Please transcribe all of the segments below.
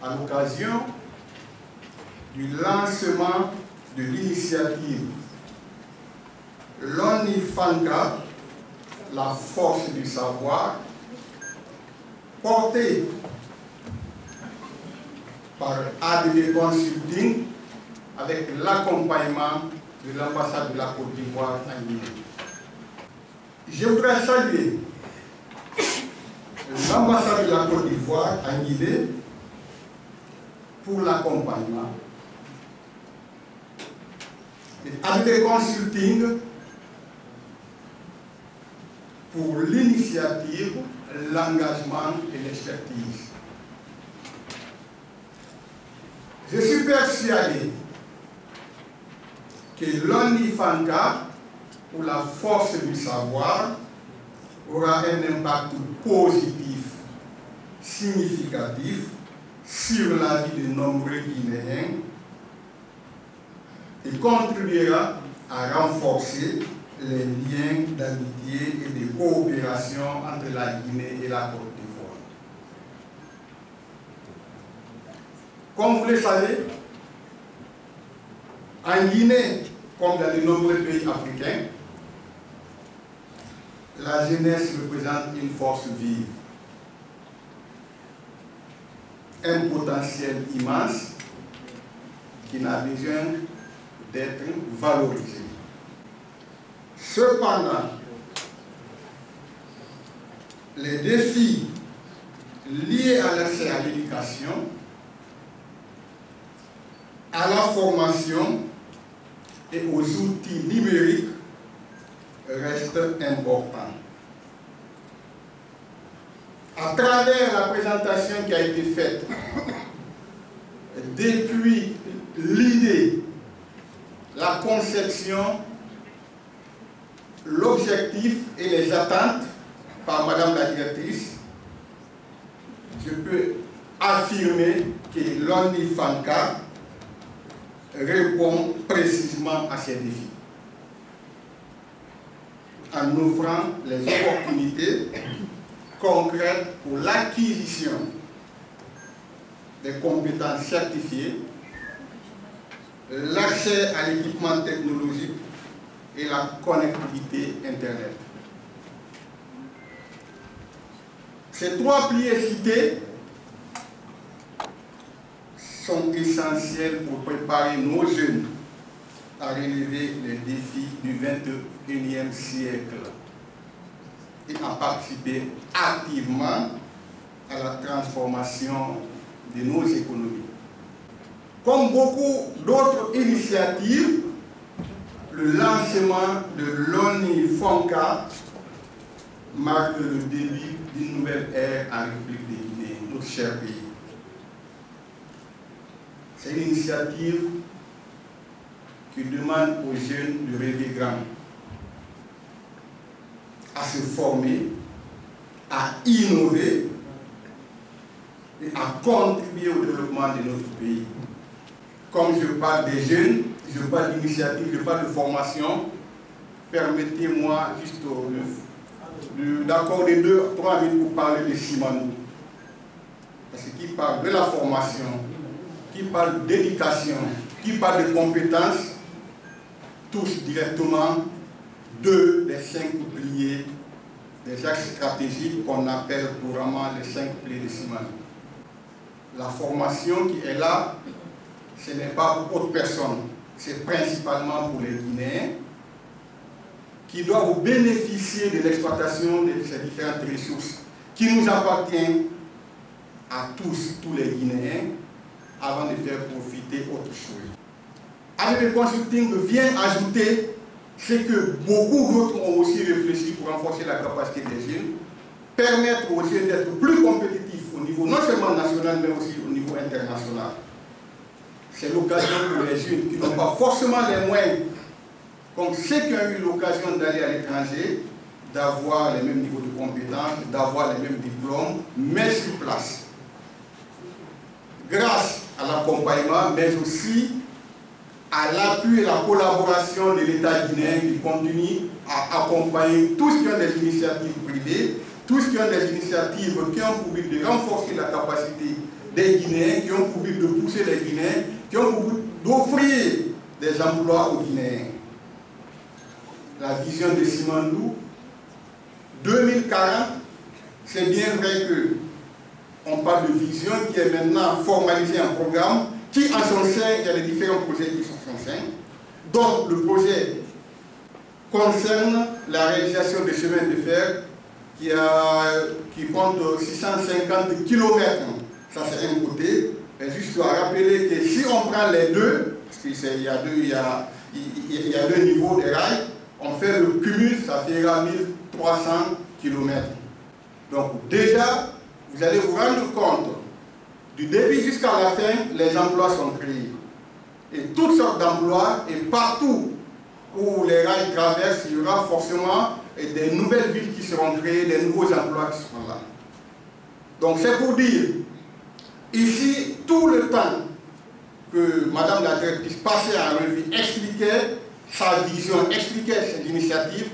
à l'occasion du lancement de l'initiative l'ONIFANCA, la force du savoir, portée par ADB Consulting avec l'accompagnement de l'ambassade de la Côte d'Ivoire en Guinée. Je voudrais saluer l'ambassade de la Côte d'Ivoire en Guinée pour l'accompagnement et ADB Consulting pour l'initiative, l'engagement et l'expertise. Je suis persuadé que l'ONIFANCA, ou la force du savoir, aura un impact positif, significatif, sur la vie de nombreux Guinéens et contribuera à renforcer les liens d'amitié et de coopération entre la Guinée et la Côte d'Ivoire. Comme vous le savez, en Guinée, comme dans de nombreux pays africains, la jeunesse représente une force vive, un potentiel immense qui n'a besoin d'être valorisé. Cependant, les défis liés à l'accès à l'éducation, à la formation et aux outils numériques restent importants. À travers la présentation qui a été faite, depuis l'idée, la conception, l'objectif et les attentes par Madame la directrice, je peux affirmer que l'ONIFANCA répond précisément à ces défis en offrant les opportunités concrètes pour l'acquisition des compétences certifiées, l'accès à l'équipement technologique et la connectivité Internet. Ces trois piliers cités sont essentiels pour préparer nos jeunes à relever les défis du XXIe siècle et à participer activement à la transformation de nos économies. Comme beaucoup d'autres initiatives, le lancement de l'ONIFANCA marque le début d'une nouvelle ère en République de Guinée, notre cher pays. C'est une initiative qui demande aux jeunes de rêver grand, à se former, à innover et à contribuer au développement de notre pays. Comme je parle des jeunes, je parle d'initiative, je parle de formation, permettez-moi juste d'accorder 2-3 minutes pour parler de Simanou. Parce que qui parle de la formation, qui parle d'éducation, qui parle de compétences, touche directement 2 des 5 piliers des axes stratégiques qu'on appelle couramment les 5 piliers de Simanou. La formation qui est là, ce n'est pas pour autre personne, c'est principalement pour les Guinéens qui doivent bénéficier de l'exploitation de ces différentes ressources qui nous appartiennent à tous les Guinéens, avant de faire profiter autre chose. ADB Consulting vient ajouter ce que beaucoup d'autres ont aussi réfléchi pour renforcer la capacité des jeunes, permettre aux jeunes d'être plus compétitifs au niveau non seulement national mais aussi au niveau international. C'est l'occasion pour les jeunes qui n'ont pas forcément les moyens, comme ceux qui ont eu l'occasion d'aller à l'étranger, d'avoir les mêmes niveaux de compétences, d'avoir les mêmes diplômes, mais sur place. Grâce à l'accompagnement, mais aussi à l'appui et la collaboration de l'État guinéen qui continue à accompagner tous qui ont des initiatives privées, tous qui ont des initiatives qui ont pour but de renforcer la capacité des Guinéens, qui ont pour but de pousser les Guinéens, qui ont pour but d'offrir des emplois aux Guinéens. La vision de Simandou, 2040, c'est bien vrai que on parle de vision qui est maintenant formalisée en programme, qui en son sein, il y a les différents projets qui sont en son sein. Donc le projet concerne la réalisation des chemins de fer qui compte 650 km. Ça c'est un côté. Mais juste à rappeler que si on prend les deux, parce qu'il y a deux niveaux de rails, on fait le cumul, ça fera 1300 km. Donc déjà, vous allez vous rendre compte, du début jusqu'à la fin, les emplois sont créés. Et toutes sortes d'emplois, et partout où les rails traversent, il y aura forcément des nouvelles villes qui seront créées, des nouveaux emplois qui seront là. Donc c'est pour dire, ici, tout le temps que Madame la directrice passait en revue, expliquait sa vision, expliquait ses initiatives,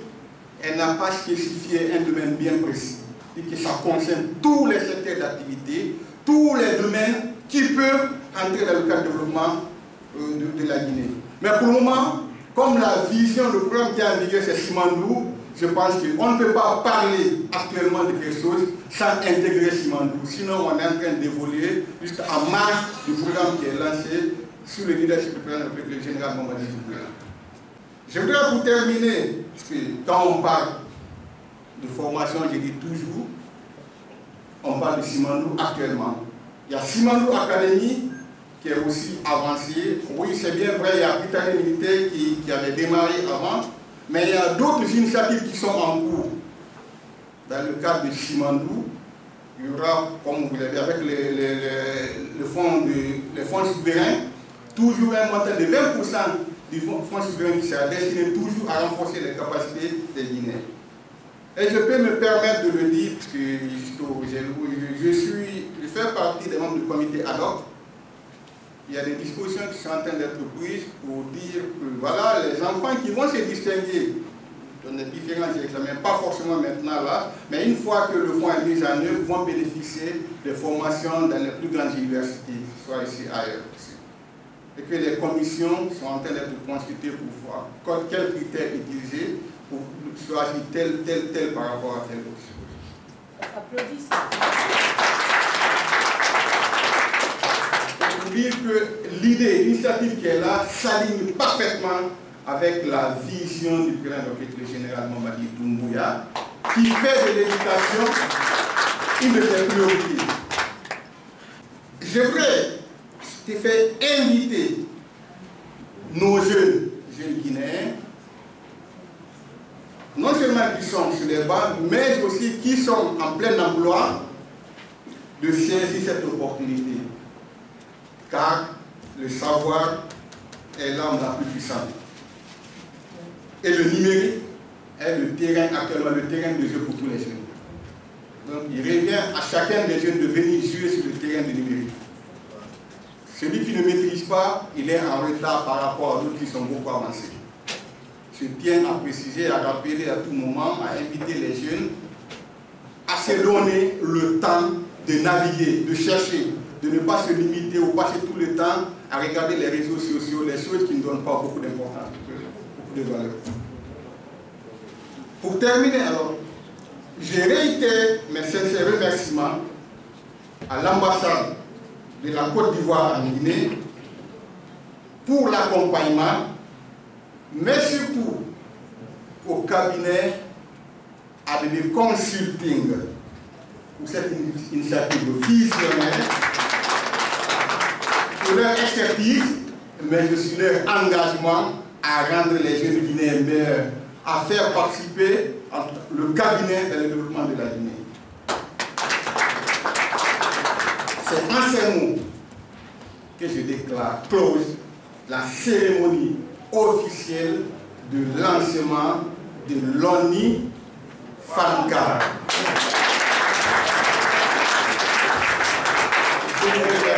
elle n'a pas spécifié un domaine bien précis. Et que ça concerne tous les secteurs d'activité, tous les domaines qui peuvent entrer dans le cadre de développement de la Guinée. Mais pour le moment, comme la vision, le programme qui est en vigueur, c'est Simandou, je pense qu'on ne peut pas parler actuellement de quelque chose sans intégrer Simandou. Sinon, on est en train d'évoluer jusqu'à marge du programme qui est lancé sous le leadership du président le général Mamadi Doumbouya. Je voudrais pour terminer, parce que quand on parle de formation, je dis toujours, on parle de Simandou actuellement. Il y a Simandou Academy qui est aussi avancé. Oui, c'est bien vrai, il y a Britannique Militaire qui avait démarré avant, mais il y a d'autres initiatives qui sont en cours. Dans le cadre de Simandou, il y aura, comme vous l'avez avec les fonds souverains, toujours un montant de 20% du fonds souverain qui sera destiné toujours à renforcer les capacités des Guinéens. Et je peux me permettre de le dire, parce que je fais partie des membres du comité ad hoc. Il y a des dispositions qui sont en train d'être prises pour dire que voilà, les enfants qui vont se distinguer dans les différents examens, pas forcément maintenant là, mais une fois que le fonds est mis en œuvre, vont bénéficier de formations dans les plus grandes universités, soit ici ailleurs aussi. Et que les commissions sont en train d'être constituées pour voir quels critères utiliser pour choisir tel par rapport à telle autre chose. Applaudissez. Pour dire que l'idée, l'initiative qui est là, s'aligne parfaitement avec la vision du président le général Mamadi Doumbouya, qui fait de l'éducation une de ses priorités. Je voudrais te faire inviter nos jeunes Guinéens, non seulement qui sont sur les bancs, mais aussi qui sont en plein emploi, de saisir cette opportunité. Car le savoir est l'arme la plus puissante. Et le numérique est le terrain, actuellement le terrain de jeu pour tous les jeunes. Donc il revient à chacun des jeunes de venir jouer sur le terrain du numérique. Celui qui ne maîtrise pas, il est en retard par rapport à d'autres qui sont beaucoup avancés. Je tiens à préciser, à rappeler à tout moment, à inviter les jeunes à se donner le temps de naviguer, de chercher, de ne pas se limiter ou passer tout le temps à regarder les réseaux sociaux, les choses qui ne donnent pas beaucoup d'importance, beaucoup de valeur. Pour terminer alors, je réitère mes sincères remerciements à l'ambassade de la Côte d'Ivoire en Guinée pour l'accompagnement, mais surtout au cabinet ADB Consulting pour cette initiative visionnaire, pour leur expertise, mais aussi leur engagement à rendre les jeunes Guinéens meilleurs, à faire participer le cabinet dans le développement de la Guinée. C'est en ces mots que je déclare close la cérémonie officielle de lancement de l'ONI FANCA. Je vous